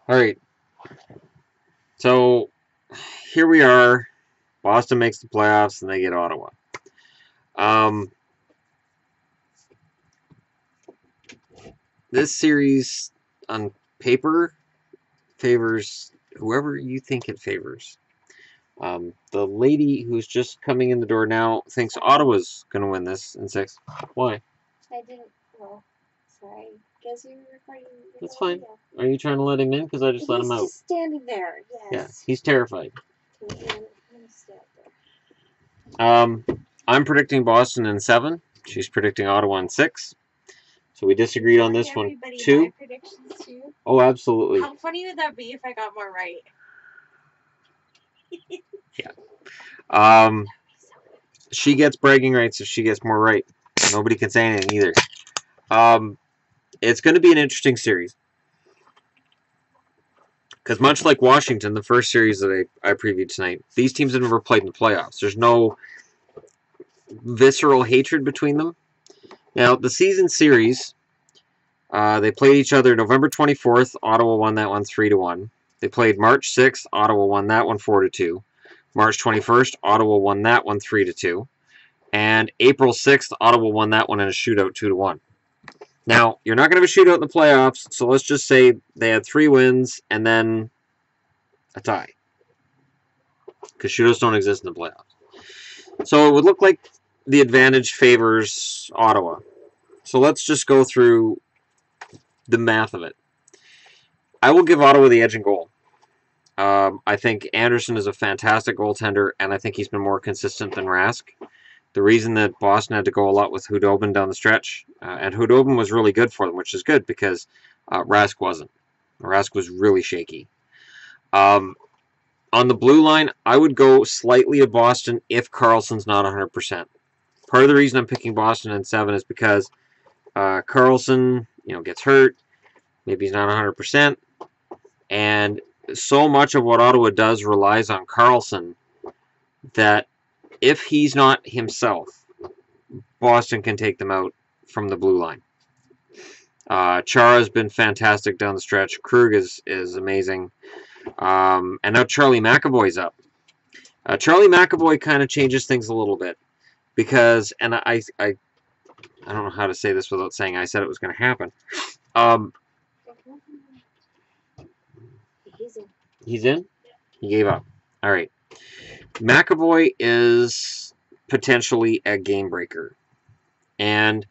All right. So here we are. Boston makes the playoffs, and they get Ottawa. Um, this series on paper favors whoever you think it favors. The lady who's just coming in the door now thinks Ottawa's going to win this in 6. Why? I didn't. Well, sorry. Guess you were recording. That's fine. Are you trying to let him in? Because I just let him out. He's just standing there. Yeah, Yes. he's terrified. Okay, I'm gonna stand there. I'm predicting Boston in 7. She's predicting Ottawa in 6. So we disagreed on this one too. My predictions too. Oh, absolutely. How funny would that be if I got more right? Yeah. She gets bragging rights if she gets more right. Nobody can say anything either. It's going to be an interesting series. Because much like Washington, the first series that I previewed tonight, these teams have never played in the playoffs. There's no visceral hatred between them. Now, the season series, they played each other November 24th. Ottawa won that one 3-1. They played March 6th. Ottawa won that one 4-2. March 21st, Ottawa won that one 3-2. And April 6th, Ottawa won that one in a shootout 2-1. Now, you're not going to have a shootout in the playoffs, so let's just say they had 3 wins and then a tie. Because shootouts don't exist in the playoffs. So it would look like the advantage favors Ottawa. So let's just go through the math of it. I will give Ottawa the edge in goal. I think Anderson is a fantastic goaltender, and I think he's been more consistent than Rask. The reason that Boston had to go a lot with Hudobin down the stretch, and Hudobin was really good for them, which is good because Rask wasn't. Rask was really shaky. On the blue line, I would go slightly to Boston if Karlsson's not 100%. Part of the reason I'm picking Boston in 7 is because Karlsson, gets hurt. Maybe he's not 100%. And so much of what Ottawa does relies on Karlsson that if he's not himself, Boston can take them out from the blue line. Chara's been fantastic down the stretch. Krug is amazing. And now Charlie McAvoy's up. Charlie McAvoy kind of changes things a little bit because, and I don't know how to say this without saying I said it was going to happen. He's in? He gave up. All right. McAvoy is potentially a game breaker. And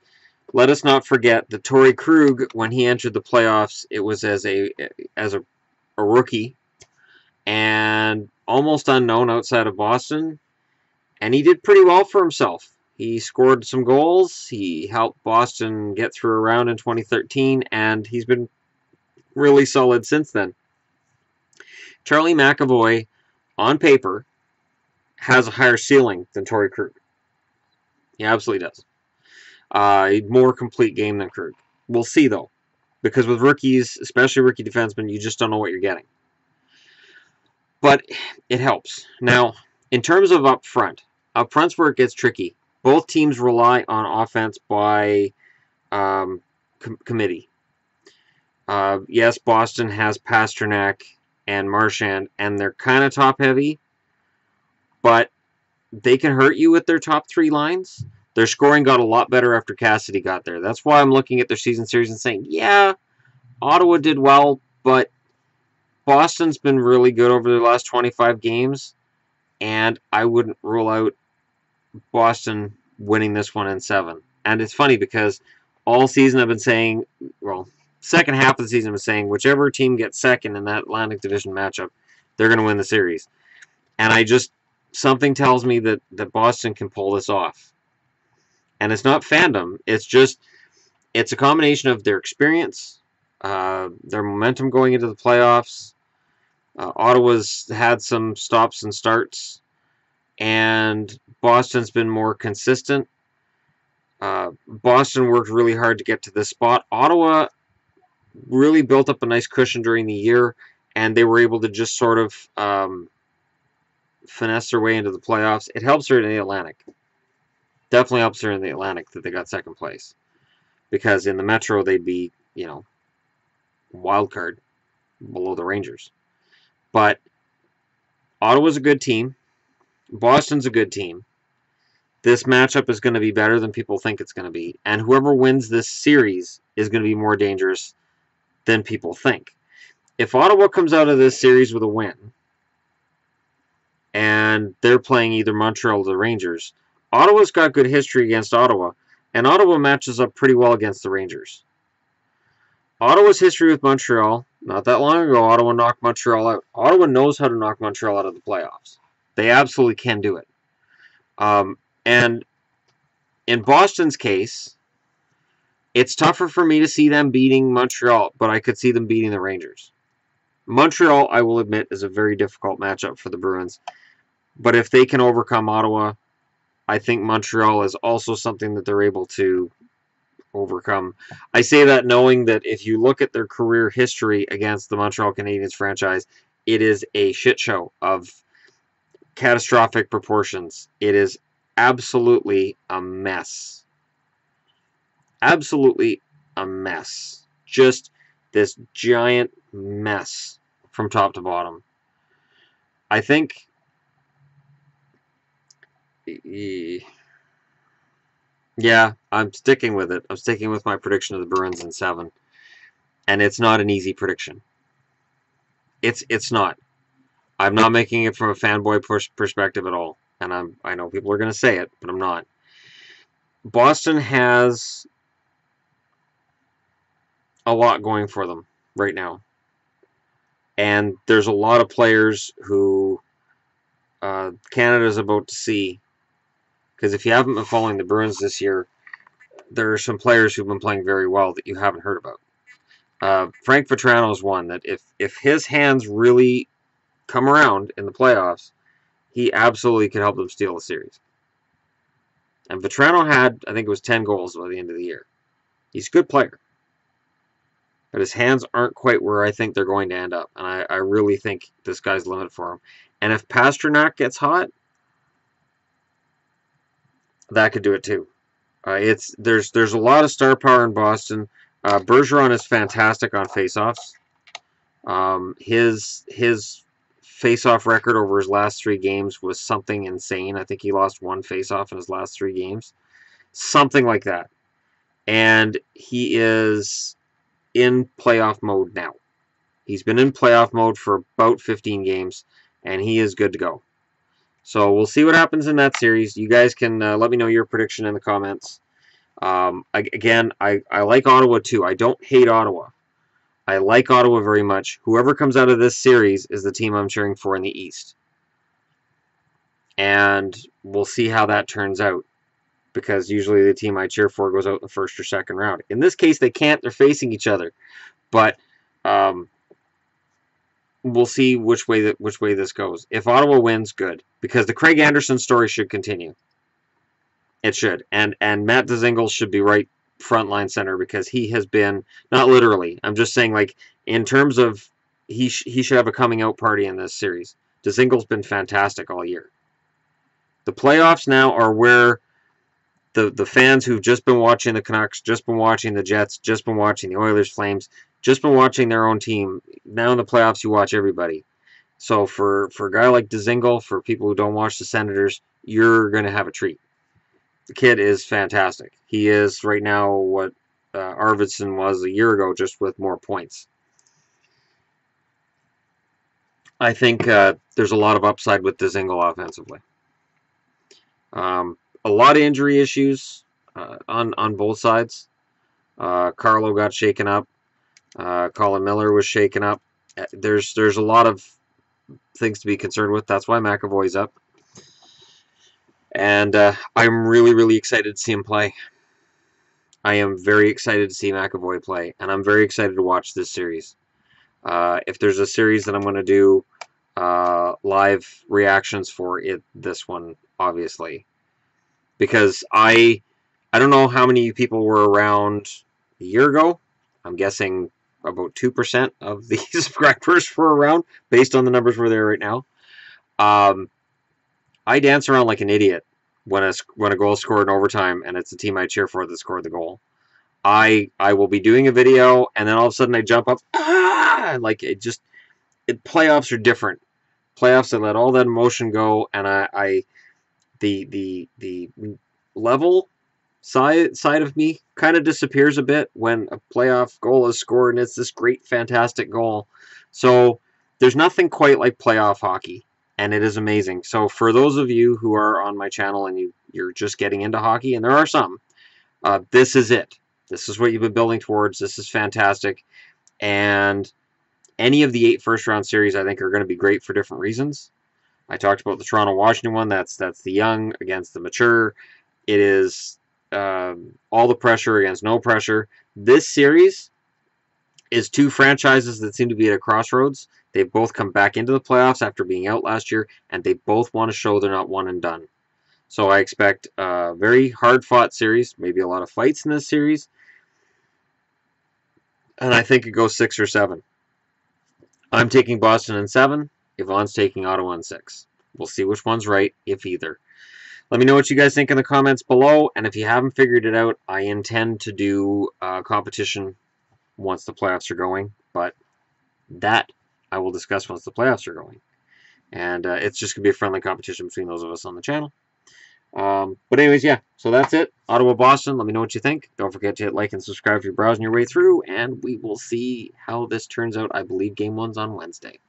let us not forget that Torrey Krug, when he entered the playoffs, it was as a rookie and almost unknown outside of Boston. And he did pretty well for himself. He scored some goals. He helped Boston get through a round in 2013, and he's been really solid since then. Charlie McAvoy, on paper, has a higher ceiling than Torrey Krug. He absolutely does. A more complete game than Krug. We'll see, though. Because with rookies, especially rookie defensemen, you just don't know what you're getting. But it helps. Now, in terms of up front's where it gets tricky. Both teams rely on offense by committee. Yes, Boston has Pasternak and Marchand, and they're kind of top-heavy, but they can hurt you with their top 3 lines. Their scoring got a lot better after Cassidy got there. That's why I'm looking at their season series and saying, yeah, Ottawa did well, but Boston's been really good over their last 25 games, and I wouldn't rule out Boston winning this one in 7. And it's funny because all season I've been saying, well, second half of the season I've been saying, whichever team gets second in that Atlantic Division matchup, they're going to win the series. And something tells me that Boston can pull this off. And it's not fandom. It's a combination of their experience, their momentum going into the playoffs. Ottawa's had some stops and starts, and Boston's been more consistent. Boston worked really hard to get to this spot. Ottawa really built up a nice cushion during the year, and they were able to just sort of finesse their way into the playoffs. It helps her in the Atlantic. Definitely helps her in the Atlantic that they got second place. Because in the Metro, they'd be, wild card. below the Rangers. But Ottawa's a good team. Boston's a good team. This matchup is going to be better than people think it's going to be. And whoever wins this series is going to be more dangerous than people think. If Ottawa comes out of this series with a win, and they're playing either Montreal or the Rangers, Ottawa's got good history against Ottawa, and Ottawa matches up pretty well against the Rangers. Ottawa's history with Montreal, not that long ago, Ottawa knocked Montreal out. Ottawa knows how to knock Montreal out of the playoffs. They absolutely can do it. And in Boston's case, it's tougher for me to see them beating Montreal, but I could see them beating the Rangers. Montreal, I will admit, is a very difficult matchup for the Bruins. But if they can overcome Ottawa, I think Montreal is also something that they're able to overcome. I say that knowing that if you look at their career history against the Montreal Canadiens franchise, it is a shit show of catastrophic proportions. It is absolutely a mess. Absolutely a mess. Just this giant mess from top to bottom. I think yeah, I'm sticking with it. I'm sticking with my prediction of the Bruins in 7. And it's not an easy prediction. It's not. I'm not making it from a fanboy perspective at all. And I know people are going to say it, but I'm not. Boston has a lot going for them right now. And there's a lot of players who Canada's about to see. Because if you haven't been following the Bruins this year, there are some players who've been playing very well that you haven't heard about. Frank Vatrano is one that if his hands really come around in the playoffs, he absolutely could help them steal the series. And Vatrano had, I think it was 10 goals by the end of the year. He's a good player. But his hands aren't quite where I think they're going to end up. And I really think this guy's the limit for him. And if Pastrnak gets hot, that could do it too. There's a lot of star power in Boston. Bergeron is fantastic on faceoffs. His faceoff record over his last 3 games was something insane. I think he lost 1 faceoff in his last 3 games, something like that. And he is in playoff mode now. He's been in playoff mode for about 15 games, and he is good to go. So we'll see what happens in that series. You guys can let me know your prediction in the comments. Again, I like Ottawa too. I don't hate Ottawa. I like Ottawa very much. Whoever comes out of this series is the team I'm cheering for in the East. And we'll see how that turns out. Because usually the team I cheer for goes out in the first or second round. In this case, they can't. They're facing each other. But we'll see which way this goes. If Ottawa wins, good, because the Craig Anderson story should continue. It should, and Matt Dzingel should be right frontline center because he has been, not literally, I'm just saying, like, in terms of he should have a coming out party in this series. Dzingel's been fantastic all year. The playoffs now are where the fans who've just been watching the Canucks, just been watching the Jets, just been watching the Oilers, Flames, just been watching their own team. Now in the playoffs, you watch everybody. So for a guy like Dzingel, for people who don't watch the Senators, you're going to have a treat. The kid is fantastic. He is right now what Arvidsson was a year ago, just with more points. I think there's a lot of upside with Dzingel offensively. A lot of injury issues on both sides. Carlo got shaken up. Colin Miller was shaken up. There's a lot of things to be concerned with. That's why McAvoy's up. And I'm really, really excited to see him play. I am very excited to see McAvoy play. And I'm very excited to watch this series. If there's a series that I'm going to do live reactions for, this one, obviously. Because I don't know how many people were around a year ago. I'm guessing about 2% of the subscribers were around, based on the numbers we're there right now. I dance around like an idiot when a goal scored in overtime and it's the team I cheer for that scored the goal. I will be doing a video, and then all of a sudden I jump up, like playoffs are different. Playoffs, I let all that emotion go, and the level side of me kind of disappears a bit when a playoff goal is scored and it's this great, fantastic goal. So there's nothing quite like playoff hockey, and it is amazing. So for those of you who are on my channel and you're just getting into hockey, and there are some, this is it. This is what you've been building towards. This is fantastic. And any of the 8 first-round series, I think, are going to be great for different reasons. I talked about the Toronto-Washington one. That's the young against the mature. It is all the pressure against no pressure. This series is 2 franchises that seem to be at a crossroads. They've both come back into the playoffs after being out last year, and they both want to show they're not one and done. So I expect a very hard-fought series, maybe a lot of fights in this series, and I think it goes 6 or 7. I'm taking Boston in 7. Yvonne's taking Ottawa in 6. We'll see which one's right, if either. Let me know what you guys think in the comments below, and if you haven't figured it out, I intend to do a competition once the playoffs are going, but that I will discuss once the playoffs are going. And it's just going to be a friendly competition between those of us on the channel. But anyways, yeah, so that's it. Ottawa, Boston, let me know what you think. Don't forget to hit like and subscribe if you're browsing your way through, and we will see how this turns out. I believe Game 1's on Wednesday.